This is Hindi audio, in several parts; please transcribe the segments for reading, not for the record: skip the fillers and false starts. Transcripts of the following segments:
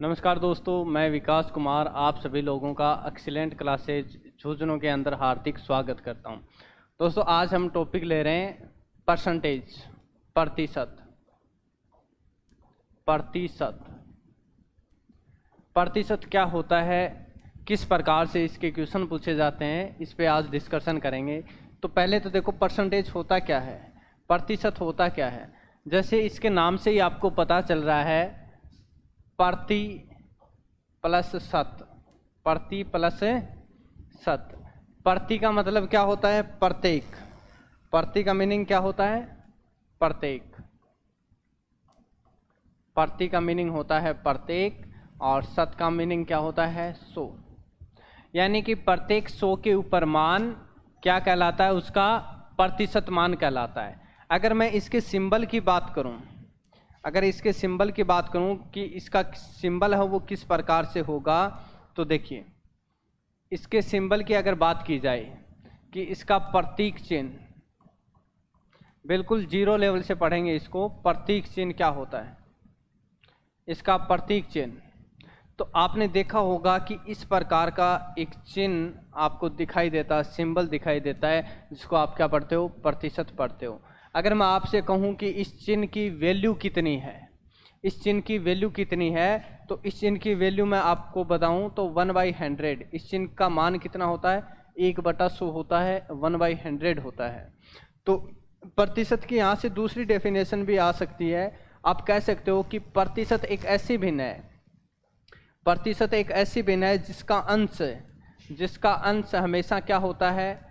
नमस्कार दोस्तों, मैं विकास कुमार आप सभी लोगों का एक्सीलेंट क्लासेज झुंझुनू के अंदर हार्दिक स्वागत करता हूं। दोस्तों, आज हम टॉपिक ले रहे हैं परसेंटेज, प्रतिशत। प्रतिशत प्रतिशत क्या होता है, किस प्रकार से इसके क्वेश्चन पूछे जाते हैं, इस पे आज डिस्कशन करेंगे। तो पहले तो देखो, परसेंटेज होता क्या है, प्रतिशत होता क्या है। जैसे इसके नाम से ही आपको पता चल रहा है, प्रति प्लस शत, प्रति प्लस शत। प्रति का मतलब क्या होता है, प्रत्येक। प्रति का मीनिंग क्या होता है, प्रत्येक। प्रति का मीनिंग होता है प्रत्येक, और शत का मीनिंग क्या होता है, 100। यानी कि प्रत्येक 100 के ऊपर मान क्या कहलाता है, उसका प्रतिशत मान कहलाता है। अगर मैं इसके सिंबल की बात करूं, अगर इसके सिंबल की बात करूं कि इसका सिंबल है वो किस प्रकार से होगा, तो देखिए इसके सिंबल की अगर बात की जाए कि इसका प्रतीक चिन्ह, बिल्कुल जीरो लेवल से पढ़ेंगे इसको। प्रतीक चिन्ह क्या होता है, इसका प्रतीक चिन्ह, तो आपने देखा होगा कि इस प्रकार का एक चिन्ह आपको दिखाई देता है, सिंबल दिखाई देता है, जिसको आप क्या पढ़ते हो, प्रतिशत पढ़ते हो। अगर मैं आपसे कहूं कि इस चिन्ह की वैल्यू कितनी है, इस चिन्ह की वैल्यू कितनी है, तो इस चिन्ह की वैल्यू मैं आपको बताऊं तो 1/100। इस चिन्ह का मान कितना होता है, 1/100 होता है, 1/100 होता है। तो प्रतिशत की यहाँ से दूसरी डेफिनेशन भी आ सकती है। आप कह सकते हो कि प्रतिशत एक ऐसी भिन्न है, प्रतिशत एक ऐसी भिन्न है जिसका अंश हमेशा क्या होता है,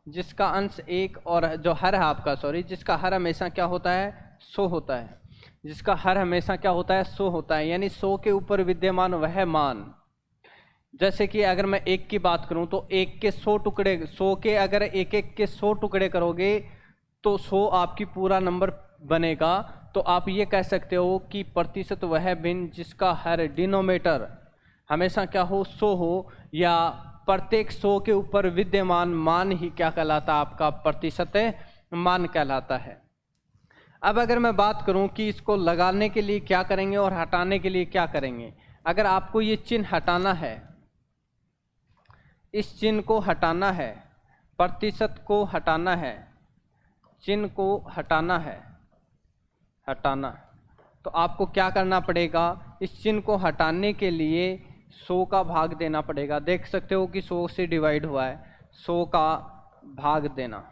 जिसका अंश एक, और जो हर है आपका, जिसका हर हमेशा क्या होता है, 100 होता है। जिसका हर हमेशा क्या होता है, 100 होता है। यानी 100 के ऊपर विद्यमान वह मान। जैसे कि अगर मैं एक की बात करूं तो एक के 100 टुकड़े, 100 के अगर एक एक के 100 टुकड़े करोगे तो 100 आपकी पूरा नंबर बनेगा। तो आप ये कह सकते हो कि प्रतिशत वह भिन्न जिसका हर डिनोमिनेटर हमेशा क्या हो, 100 हो, या प्रत्येक 100 के ऊपर विद्यमान मान ही क्या कहलाता है, आपका प्रतिशत मान कहलाता है। अब अगर मैं बात करूं कि इसको लगाने के लिए क्या करेंगे और हटाने के लिए क्या करेंगे। अगर आपको ये चिन्ह हटाना है, इस चिन्ह को हटाना है, प्रतिशत को हटाना है, चिन्ह को हटाना है, हटाना, तो आपको क्या करना पड़ेगा, इस चिन्ह को हटाने के लिए 100 का भाग देना पड़ेगा। देख सकते हो कि 100 से डिवाइड हुआ है, 100 का भाग देना,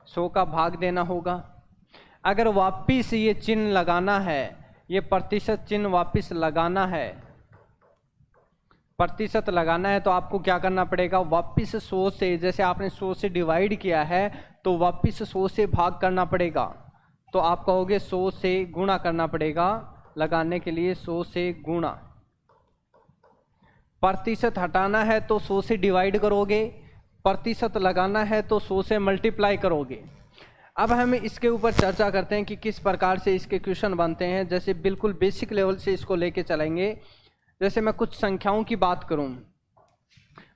100 का भाग देना होगा। अगर वापिस ये चिन्ह लगाना है, ये प्रतिशत चिन्ह वापिस लगाना है, प्रतिशत लगाना है, तो आपको क्या करना पड़ेगा, वापिस 100 से, जैसे आपने 100 से डिवाइड किया है तो वापिस 100 से भाग करना पड़ेगा। तो आप कहोगे 100 से गुणा करना पड़ेगा, लगाने के लिए 100 से गुणा। प्रतिशत हटाना है तो 100 से डिवाइड करोगे, प्रतिशत लगाना है तो 100 से मल्टीप्लाई करोगे। अब हम इसके ऊपर चर्चा करते हैं कि किस प्रकार से इसके क्वेश्चन बनते हैं। जैसे बिल्कुल बेसिक लेवल से इसको लेके चलेंगे। जैसे मैं कुछ संख्याओं की बात करूं,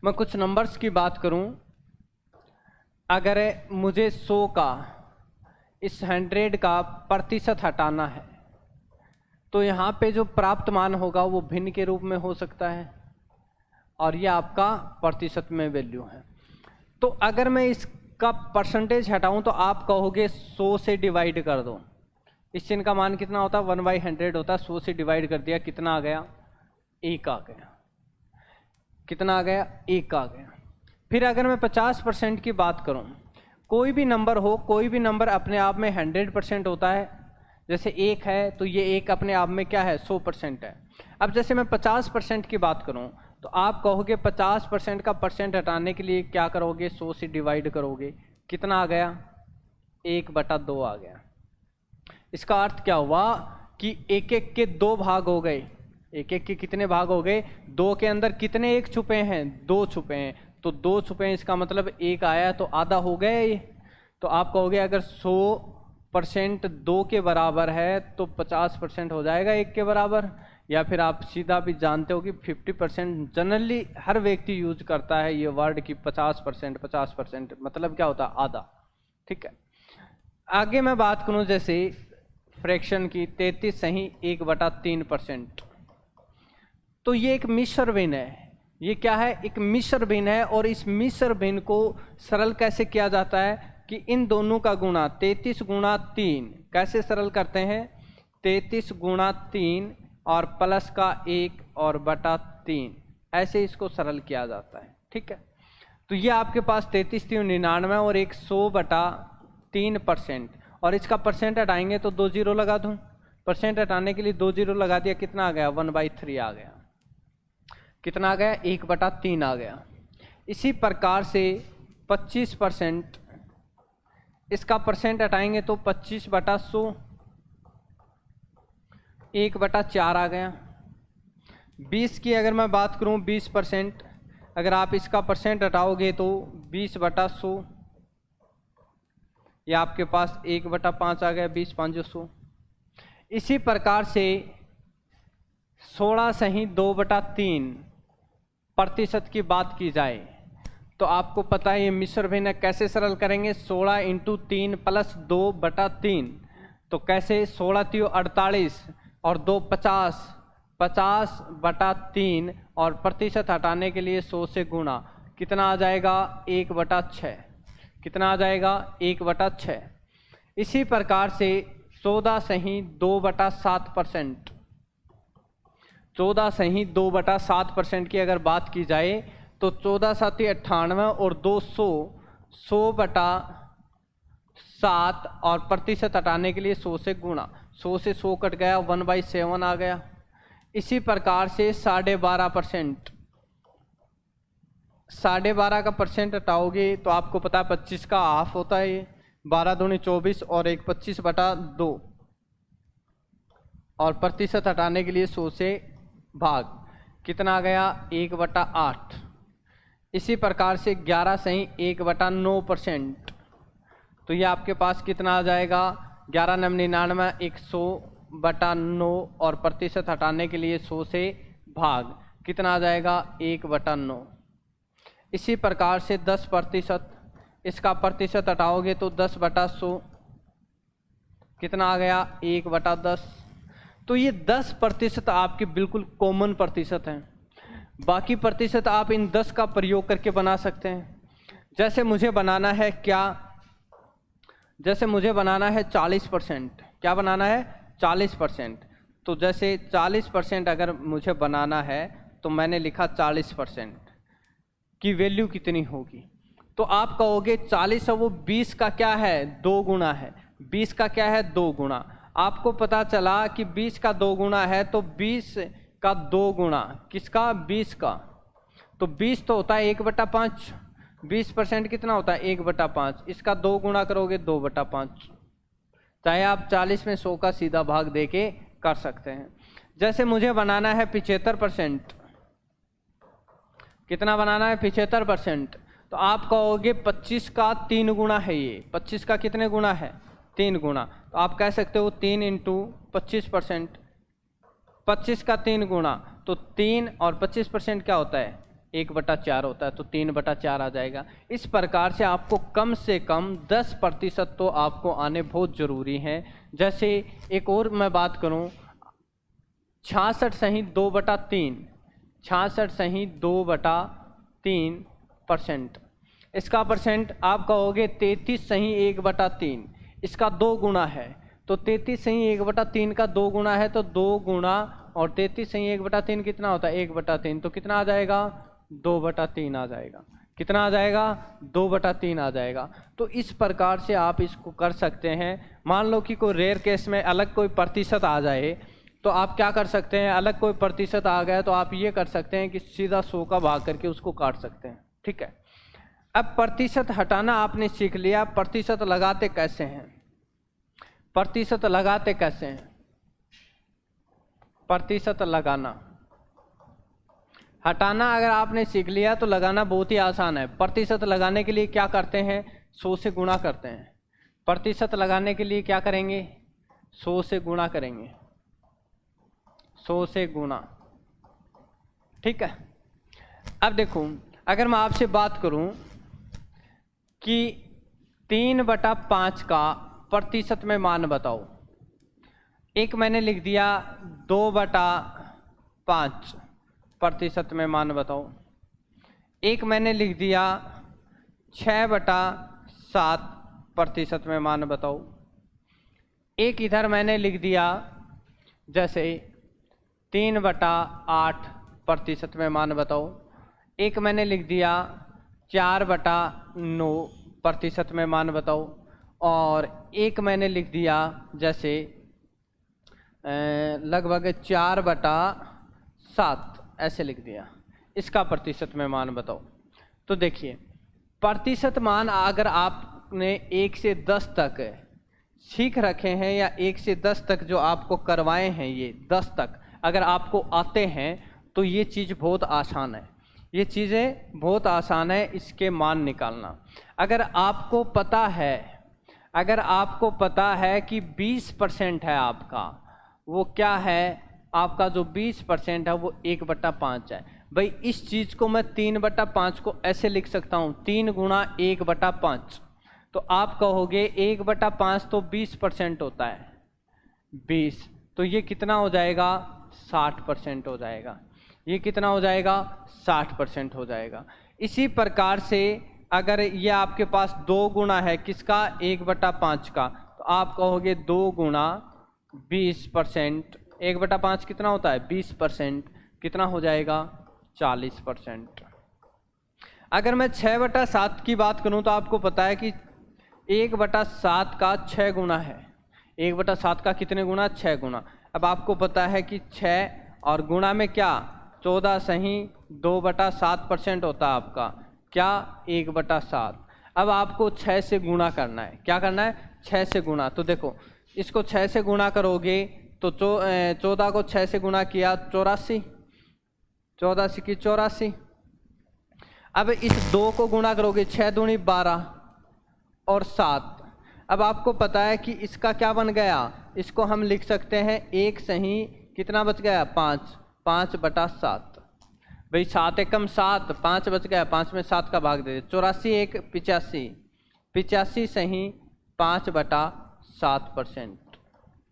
मैं कुछ नंबर्स की बात करूं, अगर मुझे 100 का, इस 100 का प्रतिशत हटाना है, तो यहाँ पे जो प्राप्त मान होगा वो भिन्न के रूप में हो सकता है, और ये आपका प्रतिशत में वैल्यू है। तो अगर मैं इसका परसेंटेज हटाऊं तो आप कहोगे 100 से डिवाइड कर दो। इस चिन्ह का मान कितना होता है, 1/100 होता है। 100 से डिवाइड कर दिया, कितना आ गया, 1 आ गया। कितना आ गया, 1 आ गया। फिर अगर मैं 50% की बात करूं, कोई भी नंबर हो, कोई भी नंबर अपने आप में 100% होता है। जैसे 1 है तो ये 1 अपने आप में क्या है, 100% है। अब जैसे मैं 50% की बात करूं तो आप कहोगे 50% का परसेंट हटाने के लिए क्या करोगे, 100 से डिवाइड करोगे, कितना आ गया, 1/2 आ गया। इसका अर्थ क्या हुआ कि एक एक के 2 भाग हो गए। एक एक के कितने भाग हो गए, 2 के अंदर कितने 1 छुपे हैं, 2 छुपे हैं। तो 2 छुपे हैं, इसका मतलब 1 आया, तो आधा हो गया ये। तो आप कहोगे अगर 100% 2 के बराबर है तो 50% हो जाएगा 1 के बराबर। या फिर आप सीधा भी जानते हो कि 50% जनरली हर व्यक्ति यूज करता है ये वर्ड कि 50%, 50% मतलब क्या होता है, आधा। ठीक है, आगे मैं बात करूं जैसे फ्रैक्शन की, 33 सही 1/3%। तो ये एक मिश्र भिन्न है। ये क्या है? एक मिश्र भिन्न है। और इस मिश्र भिन्न को सरल कैसे किया जाता है कि इन दोनों का गुणा 33 गुणा 3, कैसे सरल करते हैं? 33 गुणा 3 और प्लस का 1 और बटा 3, ऐसे इसको सरल किया जाता है। ठीक है, तो ये आपके पास 33 3 99 और 100/3%। और इसका परसेंट हटाएंगे तो 2 जीरो लगा दूं। परसेंट हटाने के लिए 2 जीरो लगा दिया, कितना आ गया? 1/3 आ गया। कितना आ गया? 1/3 आ गया। इसी प्रकार से 25%, इसका परसेंट हटाएंगे तो 25/100, 1/4 आ गया। 20 की अगर मैं बात करूं 20%, अगर आप इसका परसेंट हटाओगे तो 20/100, या आपके पास 1/5 आ गया, 20 5 100। इसी प्रकार से 16 सही 2/3% की बात की जाए तो आपको पता है ये मिश्र भिन्न है। कैसे सरल करेंगे? 16 × 3 + 2/3, तो कैसे? 16 3 48 और 2 50, 50/3 और प्रतिशत हटाने के लिए 100 से गुणा, कितना आ जाएगा? 1/6। कितना आ जाएगा? 1/6। इसी प्रकार से 14 सही 2/7%, 14 सही 2/7% की अगर बात की जाए तो 14 7 98 और 200, 100/7 और प्रतिशत हटाने के लिए 100 से गुणा, 100 से 100 कट गया, 1/7 आ गया। इसी प्रकार से 12.5%, 12.5 का परसेंट हटाओगे तो आपको पता है 25 का हाफ होता है ये, 12 दूनी 24 और 1 25/2 और प्रतिशत हटाने के लिए 100 से भाग, कितना आ गया? 1/8। इसी प्रकार से 11 सही 1/9%, तो ये आपके पास कितना आ जाएगा? 11 9 99, 100/9 और प्रतिशत हटाने के लिए 100 से भाग, कितना आ जाएगा? 1/9। इसी प्रकार से 10%, इसका प्रतिशत हटाओगे तो 10/100, कितना आ गया? 1/10। तो ये 10% आपके बिल्कुल कॉमन प्रतिशत हैं। बाकी प्रतिशत आप इन 10 का प्रयोग करके बना सकते हैं। जैसे मुझे बनाना है क्या? जैसे मुझे बनाना है 40%। क्या बनाना है? 40%। तो जैसे 40% अगर मुझे बनाना है तो मैंने लिखा 40% की वैल्यू कितनी होगी। तो आप कहोगे 40 है वो 20 का क्या है? 2 गुना है। 20 का क्या है? 2 गुना। आपको पता चला कि 20 का 2 गुना है तो 20 का 2 गुना किसका? 20 का। तो 20 तो होता है 1/5, 20% कितना होता है? 1/5। इसका 2 गुना करोगे 2/5। चाहे आप 40 में 100 का सीधा भाग देके कर सकते हैं। जैसे मुझे बनाना है 75%। कितना बनाना है? 75%। तो आप कहोगे 25 का 3 गुना है ये। 25 का कितने गुना है? 3 गुना। तो आप कह सकते हो 3 × 25%। 25 का 3 गुना तो 3 और 25% क्या होता है? 1/4 होता है, तो 3/4 आ जाएगा। इस प्रकार से आपको कम से कम 10% तो आपको आने बहुत ज़रूरी हैं। जैसे एक और मैं बात करूं, 66 सही 2/3, 66 सही 2/3%। इसका परसेंट आप कहोगे 33 सही 1/3, इसका 2 गुना है। तो 33 सही 1/3 का 2 गुना है, तो 2 गुना और 33 सही 1/3 कितना होता है? 1/3। तो कितना आ जाएगा? 2/3 आ जाएगा। कितना आ जाएगा? 2/3 आ जाएगा। तो इस प्रकार से आप इसको कर सकते हैं। मान लो कि कोई रेयर केस में अलग कोई प्रतिशत आ जाए तो आप क्या कर सकते हैं? अलग कोई प्रतिशत आ गया तो आप ये कर सकते हैं कि सीधा 100 का भाग करके उसको काट सकते हैं। ठीक है, अब प्रतिशत हटाना आपने सीख लिया। प्रतिशत लगाते कैसे हैं? प्रतिशत लगाते कैसे हैं? प्रतिशत लगाना, हटाना अगर आपने सीख लिया तो लगाना बहुत ही आसान है। प्रतिशत लगाने के लिए क्या करते हैं? 100 से गुणा करते हैं। प्रतिशत लगाने के लिए क्या करेंगे? 100 से गुणा करेंगे। 100 से गुणा। ठीक है, अब देखो, अगर मैं आपसे बात करूं कि 3/5 का प्रतिशत में मान बताओ। एक मैंने लिख दिया 2/5, प्रतिशत में मान बताओ। एक मैंने लिख दिया 6/7 प्रतिशत में मान बताओ। एक इधर मैंने लिख दिया जैसे 3/8 प्रतिशत में मान बताओ। एक मैंने लिख दिया 4/9 प्रतिशत में मान बताओ। और एक मैंने लिख दिया जैसे लगभग 4/7 ऐसे लिख दिया। इसका प्रतिशत में मान बताओ। तो देखिए प्रतिशत मान अगर आपने 1 से 10 तक सीख रखे हैं या 1 से 10 तक जो आपको करवाए हैं, ये 10 तक अगर आपको आते हैं तो ये चीज़ बहुत आसान है। ये चीज़ें बहुत आसान है इसके मान निकालना। अगर आपको पता है कि 20% है आपका, वो क्या है, आपका जो 20% है वो 1/5 है। भाई इस चीज़ को मैं 3/5 को ऐसे लिख सकता हूँ, 3 गुणा 1/5। तो आप कहोगे 1/5 तो 20% होता है, 20, तो ये कितना हो जाएगा, 60% हो जाएगा। ये कितना हो जाएगा, 60% हो जाएगा। इसी प्रकार से अगर ये आपके पास 2 गुना है किसका, 1/5 का, तो आप कहोगे 2 गुणा 20%, 1/5 कितना होता है, 20%, कितना हो जाएगा, 40%। अगर मैं 6/7 की बात करूं तो आपको पता है कि 1/7 का 6 गुना है। 1/7 का कितने गुना, 6 गुना। अब आपको पता है कि 6 और गुणा में क्या, 14 सही 2/7% होता है आपका, क्या, 1/7। अब आपको 6 से गुणा करना है। क्या करना है, 6 से गुणा। तो देखो इसको 6 से गुणा करोगे तो 14 को 6 से गुणा किया 84, 14 की 84। अब इस 2 को गुणा करोगे, 6 दूनी 12 और 7। अब आपको पता है कि इसका क्या बन गया, इसको हम लिख सकते हैं 1 सही कितना बच गया, 5, 5/7। भाई 7 एकम 7, 5 बच गया, 5 में 7 का भाग दे दे, 84 1 85, 85 सही 5/7%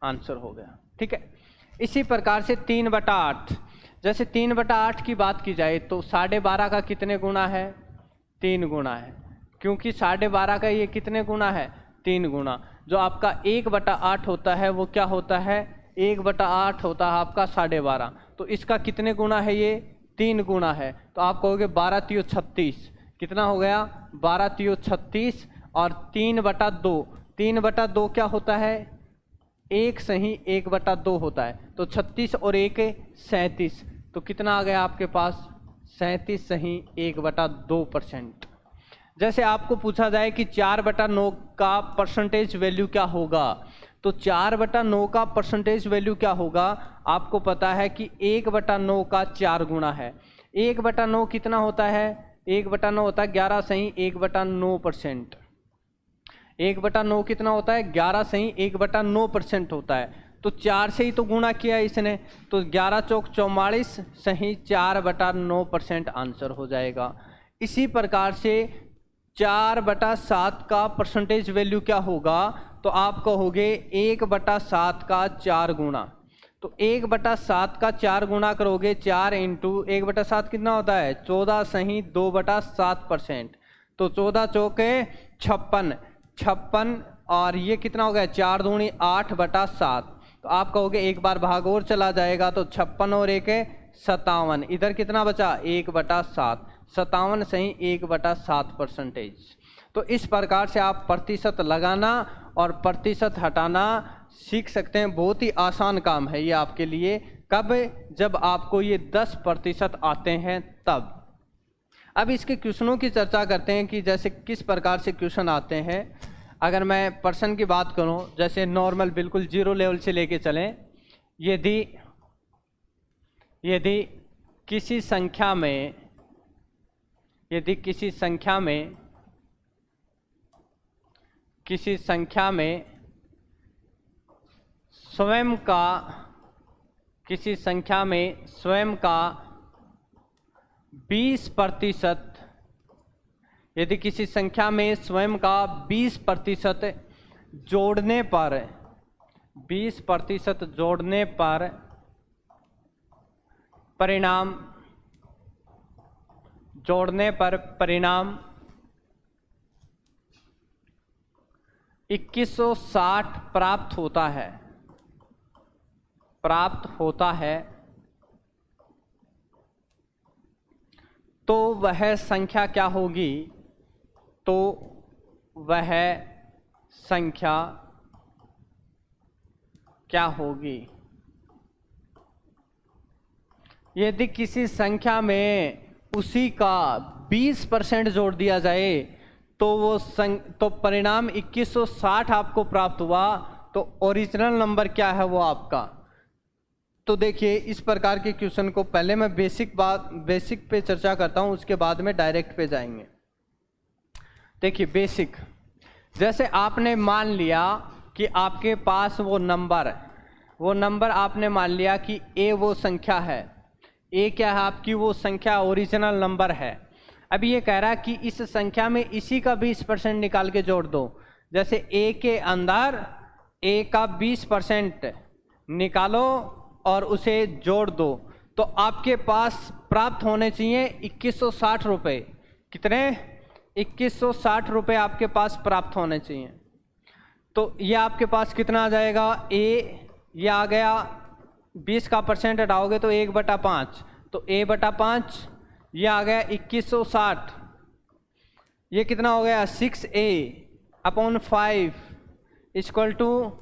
आंसर हो गया। ठीक है। इसी प्रकार से 3/8, जैसे 3/8 की बात की जाए तो 12.5 का कितने गुना है, 3 गुना है, क्योंकि 12.5 का ये कितने गुना है, 3 गुना। जो आपका 1/8 होता है वो क्या होता है, 1/8 होता है आपका 12.5। तो इसका कितने गुना है, ये 3 गुना है। तो आप कहोगे 12 3 36, कितना हो गया, 12 3 36 और 3/2, 3/2 क्या होता है, 1 सही 1/2 होता है। तो 36 और 1 37, तो कितना आ गया आपके पास, 37 सही 1/2%। जैसे आपको पूछा जाए कि 4/9 का परसेंटेज वैल्यू क्या होगा, तो 4/9 का परसेंटेज वैल्यू क्या होगा, आपको पता है कि 1/9 का 4 गुना है। 1/9 कितना होता है, 1/9 होता है 11 सही 1/9%। 1/9 कितना होता है, 11 सही 1/9% होता है। तो 4 से ही तो गुणा किया इसने, तो 11 चौक 44 सही 4/9% आंसर हो जाएगा। इसी प्रकार से 4/7 का परसेंटेज वैल्यू क्या होगा, तो आप कहोगे 1/7 का 4 गुना। तो 1/7 का 4 गुना करोगे, 4 इंटू 1/7 कितना होता है, 14 सही 2/7%। तो 14 चौके 56, 56 और ये कितना हो गया, 4 दूनी 8/7। तो आप कहोगे एक बार भाग और चला जाएगा, तो 56 और 1 57, इधर कितना बचा, 1/7, 57 सही 1/7%। तो इस प्रकार से आप प्रतिशत लगाना और प्रतिशत हटाना सीख सकते हैं। बहुत ही आसान काम है ये आपके लिए। कब, जब आपको ये 10% आते हैं तब। अब इसके क्वेश्चनों की चर्चा करते हैं कि जैसे किस प्रकार से क्वेश्चन आते हैं। अगर मैं पर्सन की बात करूं, जैसे नॉर्मल बिल्कुल 0 लेवल से लेके चलें, यदि किसी संख्या में स्वयं का 20%, यदि किसी संख्या में स्वयं का 20% जोड़ने पर 20% जोड़ने पर परिणाम जोड़ने पर परिणाम 2160 प्राप्त होता है, तो वह संख्या क्या होगी? तो वह संख्या क्या होगी? यदि किसी संख्या में उसी का 20% जोड़ दिया जाए तो परिणाम 2160 आपको प्राप्त हुआ, तो ओरिजिनल नंबर क्या है वो आपका। तो देखिए, इस प्रकार के क्वेश्चन को पहले मैं बेसिक पे चर्चा करता हूं, उसके बाद में डायरेक्ट पे जाएंगे। देखिए बेसिक, जैसे आपने मान लिया कि आपके पास वो नंबर आपने मान लिया कि ए वो संख्या है, ए क्या है आपकी वो संख्या, ओरिजिनल नंबर है। अब ये कह रहा है कि इस संख्या में इसी का 20% निकाल के जोड़ दो। जैसे ए के अंदर ए का 20% निकालो और उसे जोड़ दो, तो आपके पास प्राप्त होने चाहिए 2160 रुपये। कितने? 2160 रुपये आपके पास प्राप्त होने चाहिए। तो ये आपके पास कितना आ जाएगा? ये आ गया, 20 का परसेंट हटाओगे तो 1/5, तो a/5 ये आ गया 2160। ये कितना हो गया? 6a/5 equal to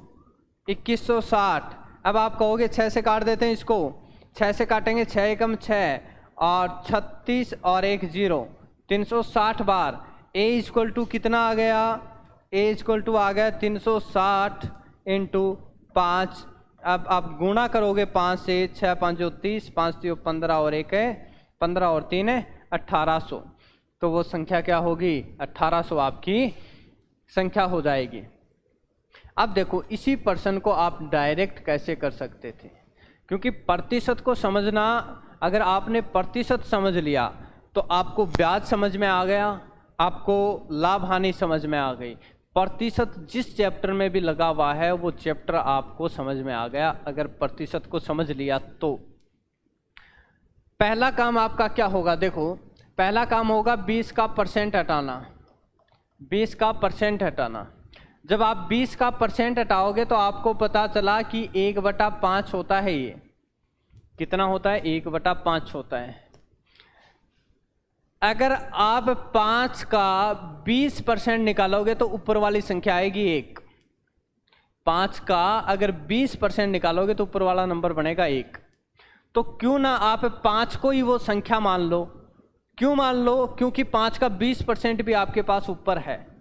2160। अब आप कहोगे 6 से काट देते हैं इसको, 6 से काटेंगे, 6 एकम 6 और 36 और 1 0, 360 बार। a इक्वल टू कितना आ गया? a इक्वल टू आ गया 360 इंटू 5। अब आप गुणा करोगे 5 से, 6 5 30, 5 3 15 और 1 है 15 और 3 है 1800। तो वो संख्या क्या होगी? 1800 आपकी संख्या हो जाएगी। अब देखो, इसी पर्सन को आप डायरेक्ट कैसे कर सकते थे? क्योंकि प्रतिशत को समझना, अगर आपने प्रतिशत समझ लिया तो आपको ब्याज समझ में आ गया, आपको लाभ हानि समझ में आ गई। प्रतिशत जिस चैप्टर में भी लगा हुआ है वो चैप्टर आपको समझ में आ गया अगर प्रतिशत को समझ लिया तो। पहला काम आपका क्या होगा? देखो, पहला काम होगा 20 का परसेंट हटाना। 20 का परसेंट हटाना। जब आप 20 का परसेंट हटाओगे तो आपको पता चला कि 1/5 होता है। ये कितना होता है? 1/5 होता है। अगर आप 5 का 20% निकालोगे तो ऊपर वाली संख्या आएगी 1। 5 का अगर 20% निकालोगे तो ऊपर वाला नंबर बनेगा 1। तो क्यों ना आप 5 को ही वो संख्या मान लो। क्यों मान लो? क्योंकि 5 का 20% भी आपके पास ऊपर है।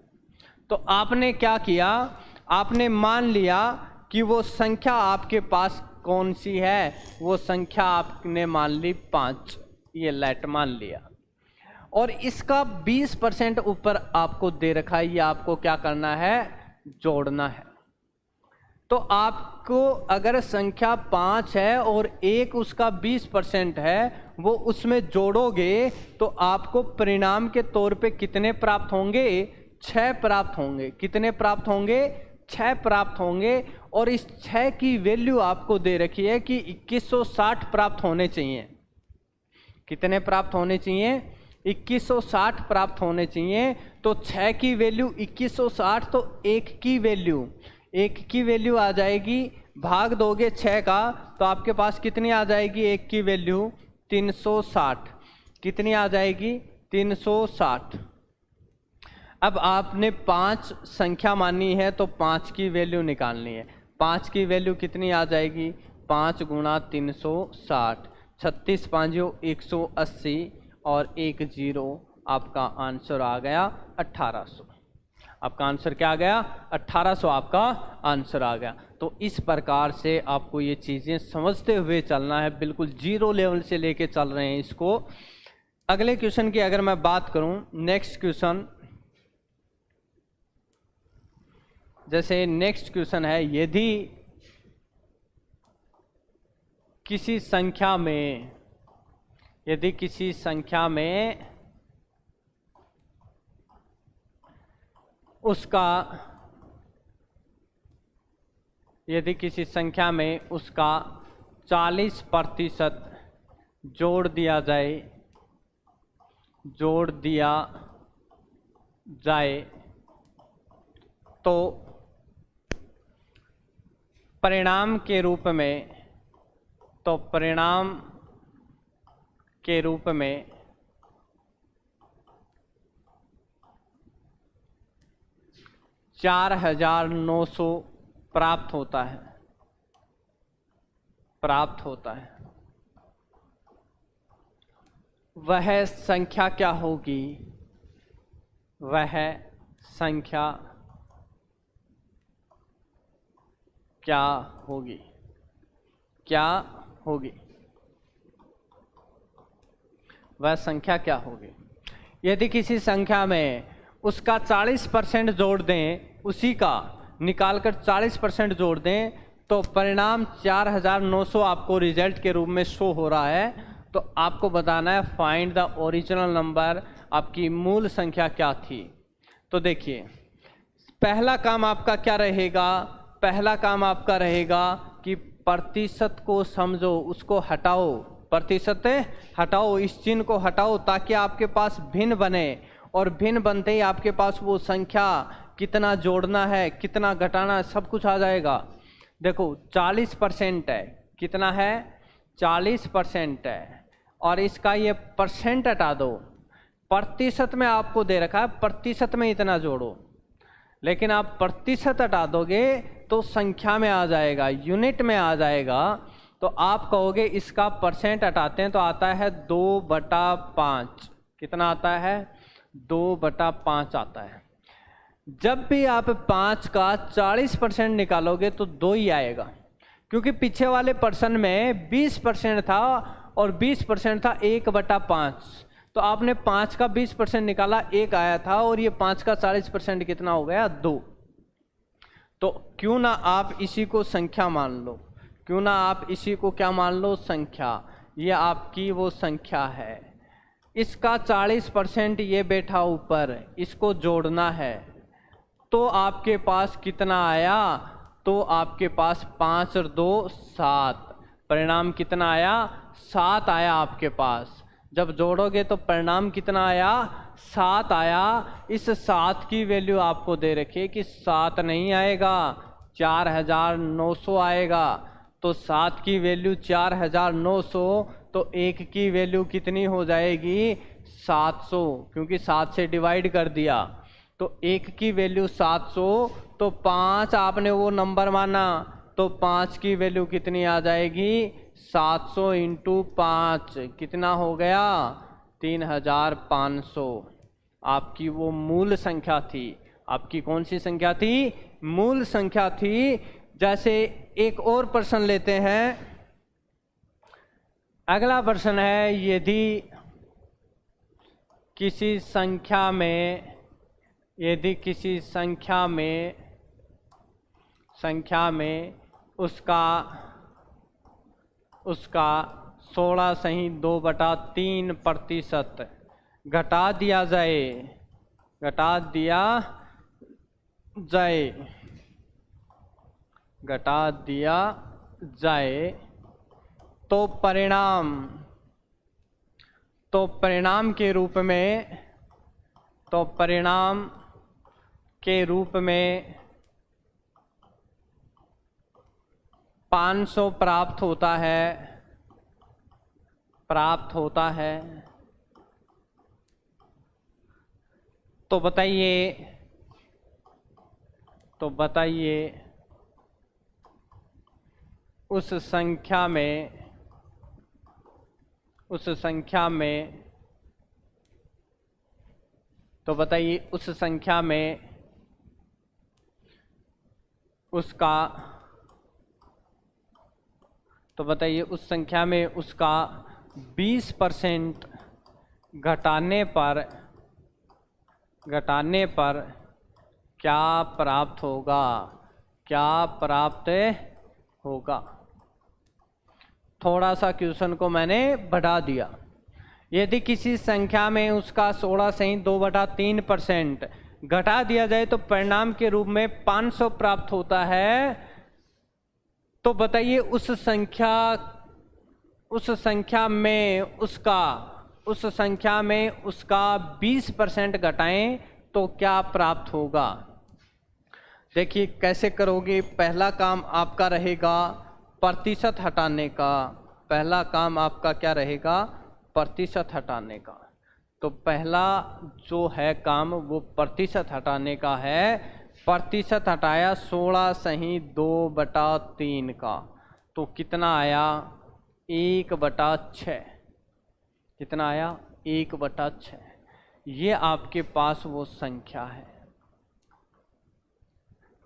तो आपने क्या किया? आपने मान लिया कि वो संख्या आपके पास कौन सी है, वो संख्या आपने मान ली 5, ये लेट मान लिया, और इसका 20% ऊपर आपको दे रखा है। ये आपको क्या करना है? जोड़ना है। तो आपको अगर संख्या 5 है और एक उसका 20% है, वो उसमें जोड़ोगे तो आपको परिणाम के तौर पे कितने प्राप्त होंगे? 6 प्राप्त होंगे। कितने प्राप्त होंगे? 6 प्राप्त होंगे। और इस 6 की वैल्यू आपको दे रखी है कि 2160 प्राप्त होने चाहिए। कितने प्राप्त होने चाहिए? 2160 प्राप्त होने चाहिए। तो 6 की वैल्यू 2160, तो 1 की वैल्यू आ जाएगी, भाग दोगे 6 का तो आपके पास कितनी आ जाएगी? 1 की वैल्यू 360। कितनी आ जाएगी? 360। अब आपने 5 संख्या मानी है तो 5 की वैल्यू निकालनी है। 5 की वैल्यू कितनी आ जाएगी? 5 गुणा 360, 36 5 180 और 1 0। आपका आंसर आ गया 1800। आपका आंसर क्या आ गया? 1800 आपका आंसर आ गया। तो इस प्रकार से आपको ये चीज़ें समझते हुए चलना है, बिल्कुल 0 लेवल से लेके चल रहे हैं इसको। अगले क्वेश्चन की अगर मैं बात करूं, नेक्स्ट क्वेश्चन, जैसे नेक्स्ट क्वेश्चन है, यदि किसी संख्या में उसका 40% जोड़ दिया जाए जोड़ दिया जाए तो परिणाम के रूप में 4900 प्राप्त होता है। वह संख्या क्या होगी? वह संख्या क्या होगी? वह संख्या क्या होगी? यदि किसी संख्या में उसका 40% जोड़ दें, उसी का निकालकर 40% जोड़ दें, तो परिणाम 4900 आपको रिजल्ट के रूप में शो हो रहा है। तो आपको बताना है फाइंड द ओरिजिनल नंबर, आपकी मूल संख्या क्या थी। तो देखिए, पहला काम आपका क्या रहेगा? पहला काम आपका रहेगा कि प्रतिशत को समझो, उसको हटाओ, प्रतिशत हटाओ, इस चिन्ह को हटाओ, ताकि आपके पास भिन्न बने, और भिन्न बनते ही आपके पास वो संख्या कितना जोड़ना है, कितना घटाना है, सब कुछ आ जाएगा। देखो 40% है, कितना है? 40% है, और इसका ये परसेंट हटा दो। प्रतिशत में आपको दे रखा है, प्रतिशत में इतना जोड़ो, लेकिन आप प्रतिशत हटा दोगे तो संख्या में आ जाएगा, यूनिट में आ जाएगा। तो आप कहोगे इसका परसेंट हटाते हैं तो आता है 2/5। कितना आता है? 2/5 आता है। जब भी आप 5 का 40% निकालोगे तो 2 ही आएगा, क्योंकि पीछे वाले पर्सन में 20% था और 20% था 1/5। तो आपने 5 का 20% निकाला, 1 आया था, और ये 5 का 40% कितना हो गया? 2। तो क्यों ना आप इसी को संख्या मान लो, क्यों ना आप इसी को क्या मान लो? संख्या। ये आपकी वो संख्या है। इसका 40% ये बैठा ऊपर, इसको जोड़ना है, तो आपके पास कितना आया? तो आपके पास 5 और 2 7, परिणाम कितना आया? 7 आया आपके पास। जब जोड़ोगे तो परिणाम कितना आया? 7 आया। इस 7 की वैल्यू आपको दे रखी है कि 7 नहीं आएगा, 4900 आएगा। तो 7 की वैल्यू 4900, तो 1 की वैल्यू कितनी हो जाएगी? 700, क्योंकि 7 से डिवाइड कर दिया। तो 1 की वैल्यू 700, तो 5 आपने वो नंबर माना, तो 5 की वैल्यू कितनी आ जाएगी? 700 × 5 कितना हो गया? 3500। आपकी वो मूल संख्या थी। आपकी कौन सी संख्या थी? मूल संख्या थी। जैसे एक और प्रश्न लेते हैं। अगला प्रश्न है, यदि किसी संख्या में उसका 16.2/3% घटा दिया जाए तो परिणाम के रूप में 500 प्राप्त होता है। तो बताइए उस संख्या में उसका 20% घटाने पर क्या प्राप्त होगा? थोड़ा सा क्वेश्चन को मैंने बढ़ा दिया। यदि किसी संख्या में उसका 16.2/3% घटा दिया जाए तो परिणाम के रूप में 500 प्राप्त होता है। तो बताइए उस संख्या में उसका उस संख्या में उसका 20% घटाएं तो क्या प्राप्त होगा। देखिए कैसे करोगे। पहला काम आपका रहेगा प्रतिशत हटाने का। पहला काम आपका क्या रहेगा, प्रतिशत हटाने का। तो पहला जो है काम वो प्रतिशत हटाने का है। प्रतिशत हटाया 16(2/3 का, तो कितना आया 1/6। कितना आया 1/6। ये आपके पास वो संख्या है,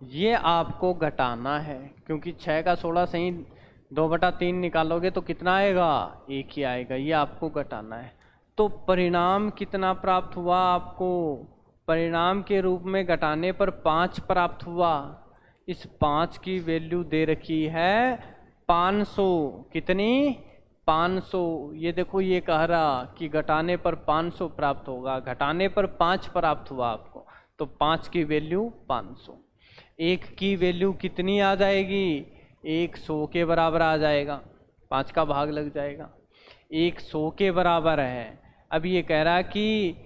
ये आपको घटाना है, क्योंकि 6 का 16(2/3 निकालोगे तो कितना आएगा, 1 ही आएगा। ये आपको घटाना है। तो परिणाम कितना प्राप्त हुआ आपको, परिणाम के रूप में घटाने पर 5 प्राप्त हुआ। इस 5 की वैल्यू दे रखी है 500। कितनी, 500। ये देखो ये कह रहा कि घटाने पर 500 प्राप्त होगा, घटाने पर 5 प्राप्त हुआ आपको, तो 5 की वैल्यू 500। 1 की वैल्यू कितनी आ जाएगी, 100 के बराबर आ जाएगा, 5 का भाग लग जाएगा, 100 के बराबर है। अब ये कह रहा कि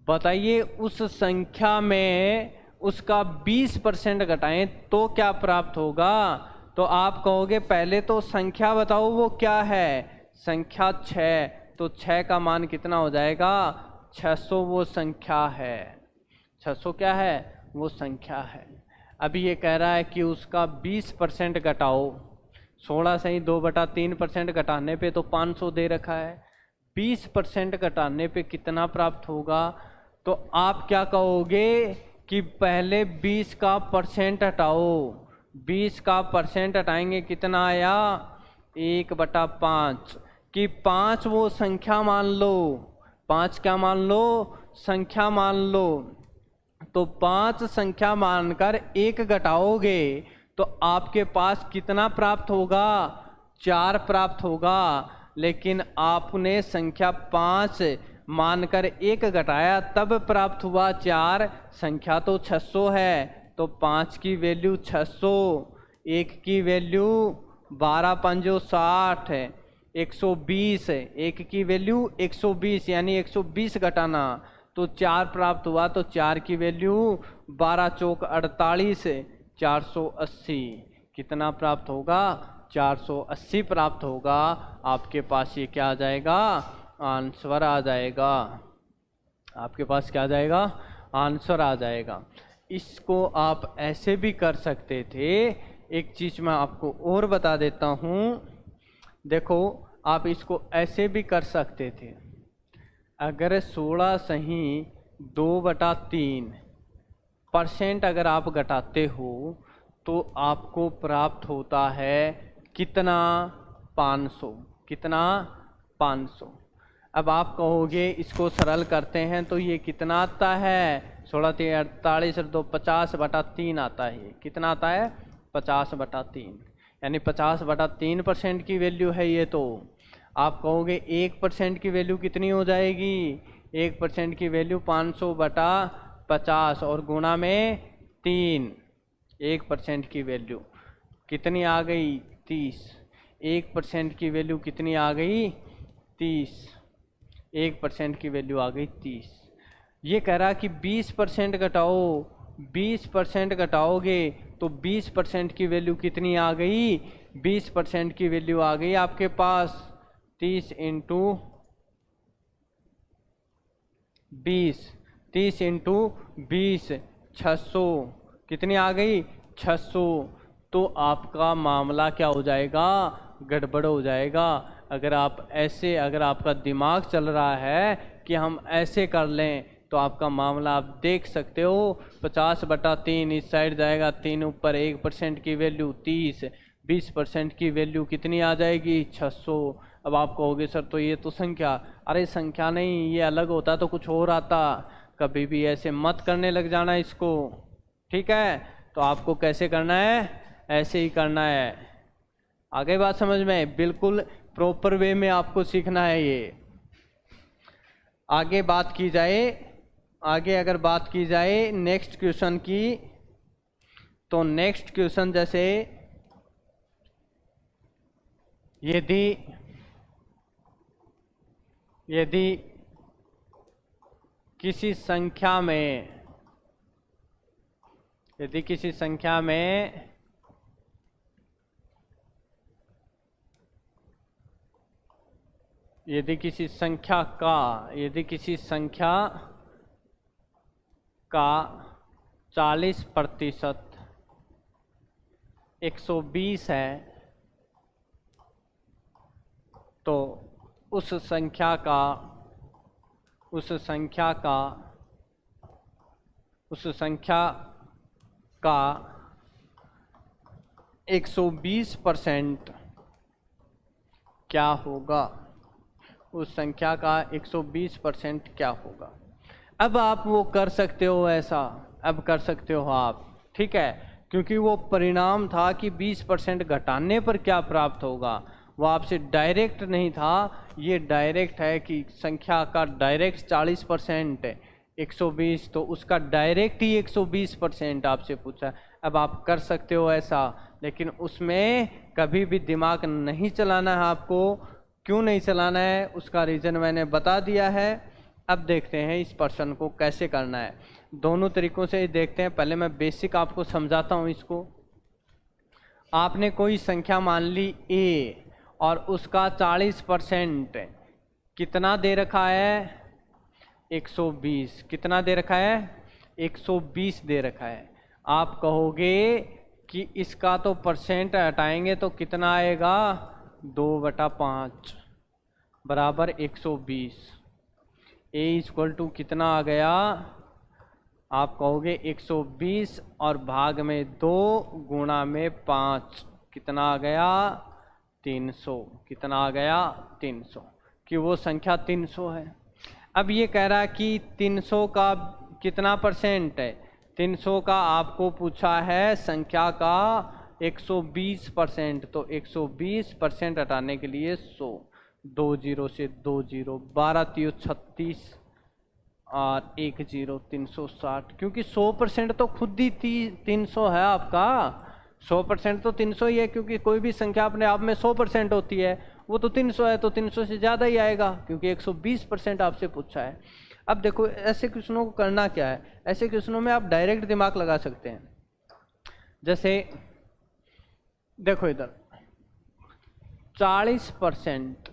बताइए उस संख्या में उसका 20% घटाएं तो क्या प्राप्त होगा। तो आप कहोगे पहले तो संख्या बताओ वो क्या है, संख्या 6, तो 6 का मान कितना हो जाएगा 600, वो संख्या है। 600 क्या है, वो संख्या है। अभी ये कह रहा है कि उसका 20% घटाओ, 16(2/3% घटाने पे तो 500 दे रखा है, 20% घटाने पे कितना प्राप्त होगा। तो आप क्या कहोगे कि पहले 20 का परसेंट हटाओ, 20 का परसेंट हटाएंगे कितना आया 1/5, कि 5 वो संख्या मान लो, 5 क्या मान लो, संख्या मान लो। तो 5 संख्या मानकर 1 घटाओगे तो आपके पास कितना प्राप्त होगा, 4 प्राप्त होगा। लेकिन आपने संख्या 5 मानकर 1 घटाया तब प्राप्त हुआ 4, संख्या तो 600 है, तो 5 की वैल्यू 600, 1 की वैल्यू 12×5 = 60, 120, 1 की वैल्यू 120, यानी 120 घटाना तो 4 प्राप्त हुआ, तो 4 की वैल्यू 12×4 = 48, 480। कितना प्राप्त होगा, 480 प्राप्त होगा। आपके पास ये क्या आ जाएगा, आंसर आ जाएगा। आपके पास क्या आ जाएगा, आंसर आ जाएगा। इसको आप ऐसे भी कर सकते थे। एक चीज़ मैं आपको और बता देता हूँ, देखो आप इसको ऐसे भी कर सकते थे। अगर 16(2/3% अगर आप घटाते हो तो आपको प्राप्त होता है कितना, 500। कितना, 500। अब आप कहोगे इसको सरल करते हैं तो ये कितना आता है, 16×3 = 48 और 2 50/3 आता है। कितना आता है, 50/3, यानी 50/3% की वैल्यू है ये। तो आप कहोगे 1% की वैल्यू कितनी हो जाएगी, 1% की वैल्यू 500/50 और गुणा में 3। 1% की वैल्यू कितनी आ गई, 30। 1% की वैल्यू कितनी आ गई, 30। 1% की वैल्यू आ गई 30। ये कह रहा कि 20% घटाओ, 20% घटाओगे तो 20% की वैल्यू कितनी आ गई, 20% की वैल्यू आ गई आपके पास 30 × 20, 30 × 20 600। कितनी आ गई, 600। तो आपका मामला क्या हो जाएगा, गड़बड़ हो जाएगा। अगर आप ऐसे, अगर आपका दिमाग चल रहा है कि हम ऐसे कर लें तो आपका मामला आप देख सकते हो। 50/3 इस साइड जाएगा, 3 ऊपर, 1% की वैल्यू 30, 20% की वैल्यू कितनी आ जाएगी, 600। अब आप कहोगे सर तो ये तो संख्या, अरे संख्या नहीं, ये अलग होता तो कुछ और आता। कभी भी ऐसे मत करने लग जाना इसको, ठीक है। तो आपको कैसे करना है, ऐसे ही करना है। आगे बात समझ में, बिल्कुल प्रॉपर वे में आपको सीखना है ये। आगे बात की जाए, आगे अगर बात की जाए नेक्स्ट क्वेश्चन की, तो नेक्स्ट क्वेश्चन जैसे यदि यदि किसी संख्या में यदि किसी संख्या का 40% 120 है, तो उस संख्या का 120% क्या होगा? उस संख्या का 120% क्या होगा? अब आप वो कर सकते हो, ऐसा अब कर सकते हो आप, ठीक है, क्योंकि वो परिणाम था कि 20% घटाने पर क्या प्राप्त होगा, वो आपसे डायरेक्ट नहीं था, ये डायरेक्ट है कि संख्या का डायरेक्ट 40% 120, तो उसका डायरेक्ट ही 120% आपसे पूछा। अब आप कर सकते हो ऐसा, लेकिन उसमें कभी भी दिमाग नहीं चलाना है आपको। क्यों नहीं चलाना है उसका रीज़न मैंने बता दिया है। अब देखते हैं इस प्रश्न को कैसे करना है। दोनों तरीकों से देखते हैं। पहले मैं बेसिक आपको समझाता हूँ इसको। आपने कोई संख्या मान ली a और उसका 40% कितना दे रखा है? 120। कितना दे रखा है? 120 दे रखा है। आप कहोगे कि इसका तो परसेंट हटाएंगे तो कितना आएगा? 2/5 बराबर 120। a इक्वल टू कितना आ गया? आप कहोगे 120 और भाग में 2 गुणा में 5 कितना आ गया? 300। कितना आ गया? 300, कि वो संख्या 300 है। अब ये कह रहा है कि 300 का कितना परसेंट है? 300 का आपको पूछा है संख्या का 120%, तो 120% हटाने के लिए 100, 2 0 से 2 0, 12 3 36 और 1 0, 360, क्योंकि 100% तो खुद ही 300 है आपका। 100% तो 300 ही है, क्योंकि कोई भी संख्या अपने आप में 100% होती है, वो तो 300 है, तो 300 से ज़्यादा ही आएगा, क्योंकि 120% आपसे पूछा है। अब देखो ऐसे क्वेश्चनों को करना क्या है। ऐसे क्वेश्चनों में आप डायरेक्ट दिमाग लगा सकते हैं। जैसे देखो इधर 40%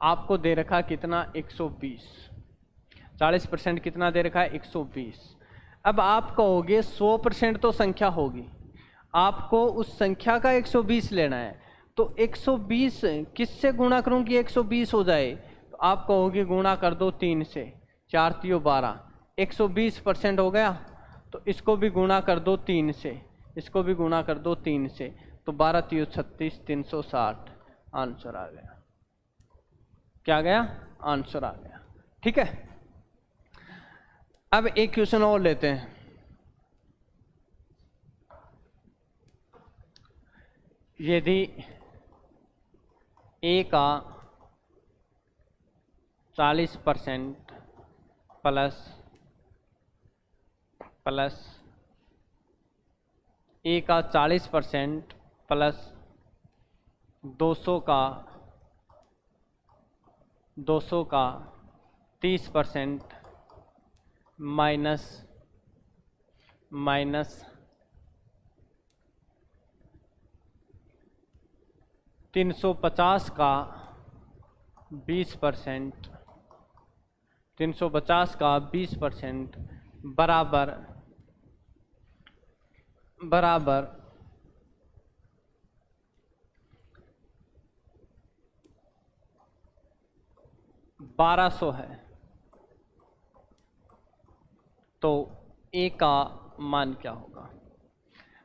आपको दे रखा कितना? 120। 40% कितना दे रखा है? 120। अब आप कहोगे 100% तो संख्या होगी, आपको उस संख्या का 120 लेना है, तो 120 किससे गुणा करूं कि 120 हो जाए? तो आप कहोगे गुणा कर दो 3 से, 4 3 12, 120% हो गया। तो इसको भी गुणा कर दो 3 से, इसको भी गुणा कर दो 3 से, तो 12 3 36, 360 आंसर आ गया। क्या आ गया? आंसर आ गया। ठीक है। अब एक क्वेश्चन और लेते हैं। यदि a का 40% प्लस a का 40% प्लस 200 का 30% माइनस 350 का 20%, 350 का 20% बराबर 1200 है, तो a का मान क्या होगा?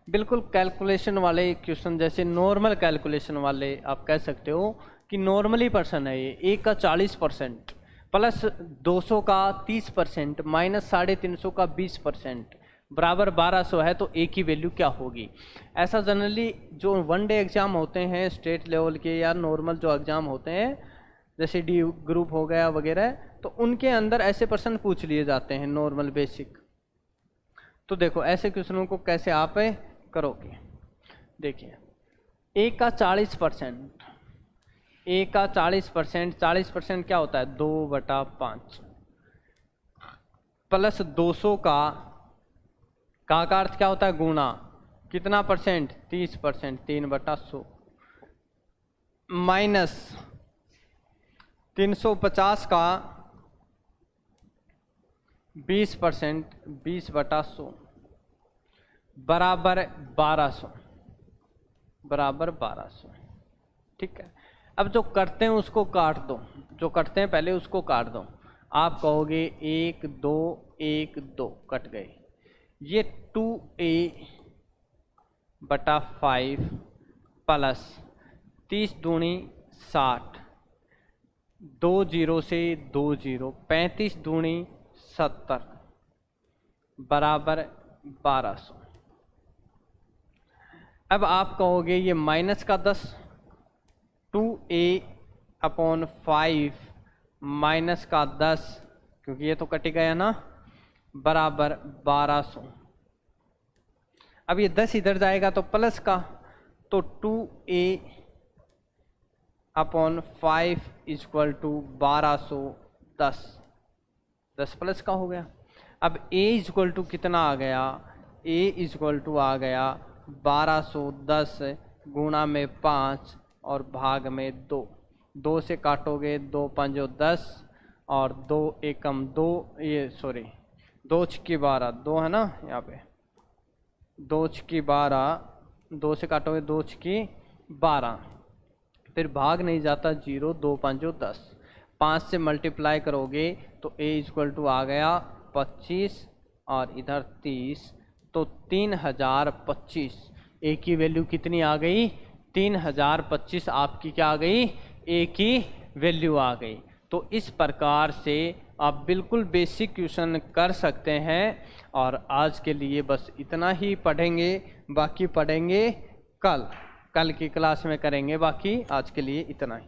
बिल्कुल कैलकुलेशन वाले क्वेश्चन, जैसे नॉर्मल कैलकुलेशन वाले आप कह सकते हो कि नॉर्मली पर्सन है ये। a का 40% प्लस 200 का 30% माइनस 350 का 20% बराबर 1200 है, तो a की वैल्यू क्या होगी? ऐसा जनरली जो 1 डे एग्ज़ाम होते हैं स्टेट लेवल के, या नॉर्मल जो एग्ज़ाम होते हैं जैसे डी ग्रुप हो गया वगैरह, तो उनके अंदर ऐसे प्रश्न पूछ लिए जाते हैं नॉर्मल बेसिक। तो देखो ऐसे क्वेश्चनों को कैसे आप करोगे। देखिए a का 40%, ए का 40%, 40% क्या होता है 2/5 प्लस 200 का अर्थ क्या होता है गुना, कितना परसेंट 30%, 3/100 माइनस 350 का 20%, 20/100 बराबर 1200। ठीक है, अब जो करते हैं उसको काट दो, जो करते हैं पहले उसको काट दो। आप कहोगे 1 2 1 2 कट गए, ये 2a/5 प्लस 30 दूनी 60, 2 0 से 2 0, 35 दूनी 70 बराबर 1200। अब आप कहोगे ये माइनस का 10, 2a/5 माइनस का 10, क्योंकि ये तो कट गया ना, बराबर 1200। अब ये 10 इधर जाएगा तो प्लस का, तो 2a/5 इक्वल टू 1210, 10 प्लस का हो गया। अब a इक्वल टू कितना आ गया, a इक्वल टू आ गया 1210 गुणा में 5 और भाग में 2, 2 से काटोगे 2 5 10 और 2 एकम 2, ये सॉरी 2 छक्की 12, 2 है ना यहाँ पे, 2 छक्की 12, 2 से काटोगे 2 छक्की 12, फिर भाग नहीं जाता 0, 2 5 10, 5 से मल्टीप्लाई करोगे तो a इक्वल टू आ गया 25 और इधर 30, तो 3025। a की वैल्यू कितनी आ गई 3025, आपकी क्या आ गई a की वैल्यू आ गई। तो इस प्रकार से आप बिल्कुल बेसिक क्वेश्चन कर सकते हैं। और आज के लिए बस इतना ही पढ़ेंगे, बाकी पढ़ेंगे कल की क्लास में करेंगे, बाकी आज के लिए इतना ही।